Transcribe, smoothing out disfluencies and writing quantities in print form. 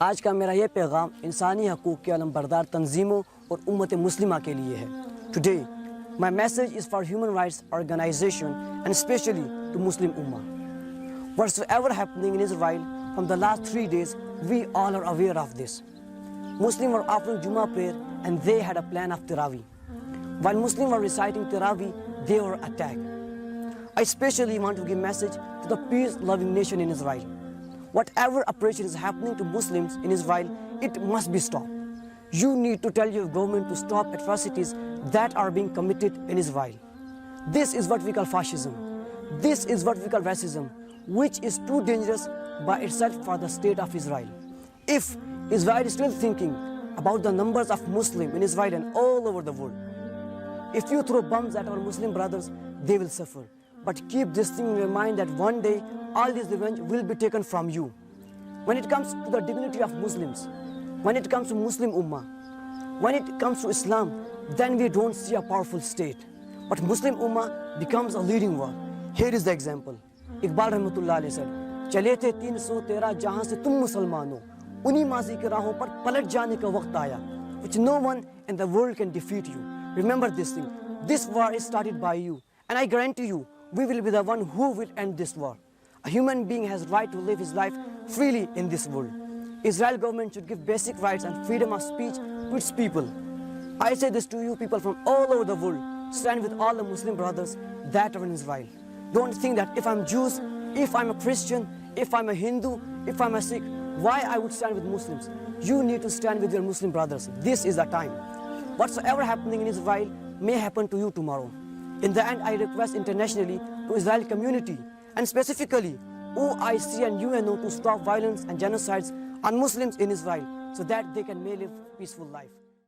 आज का मेरा ये पैगाम इंसानी हकूक़ के अलमबरदार तंजीमों और उम्मत मुस्लिमा के लिए है। Today, my message is for human rights organization and especially to Muslim Ummah. Whatsoever happening in Israel from the last 3 days, we all are aware of this. Muslims were offering Jummah prayer and they had a plan of Taraweeh. While Muslims were reciting Taraweeh, they were attacked. I especially want to give message to the peace-loving nation in Israel. Whatever oppression is happening to Muslims in Israel, it must be stopped. You need to tell your government to stop atrocities that are being committed in Israel. This is what we call fascism. This is what we call racism, which is too dangerous by itself for the state of Israel. If Israel is still thinking about the numbers of Muslims in Israel and all over the world, if you throw bombs at our Muslim brothers, they will suffer. But keep this thing in your mind that one day all this revenge will be taken from you. When it comes to the dignity of Muslims, when it comes to Muslim Ummah, when it comes to Islam, then we don't see a powerful state. But Muslim Ummah becomes a leading one. Here is the example. Iqbal Rahmatullah Alayhi said, चले थे 313 जहाँ से तुम मुसलमानों, उन्हीं माजी के राहों पर पलट जाने का वक्त आया, which no one in the world can defeat you. Remember this thing. This war is started by you, and I guarantee you, we will be the one who will end this war. A human being has right to live his life freely in this world. Israel government should give basic rights and freedom of speech to its people. I say this to you people from all over the world. Stand with all the Muslim brothers that are in Israel. Don't think that if I'm Jews, if I'm a Christian, if I'm a Hindu, if I'm a Sikh, why I would stand with Muslims. You need to stand with your Muslim brothers. This is the time. Whatsoever happening in Israel may happen to you tomorrow. In the end, I request internationally to Israeli community and specifically OIC and UNO to stop violence and genocides on Muslims in Israel so that they can may live peaceful life.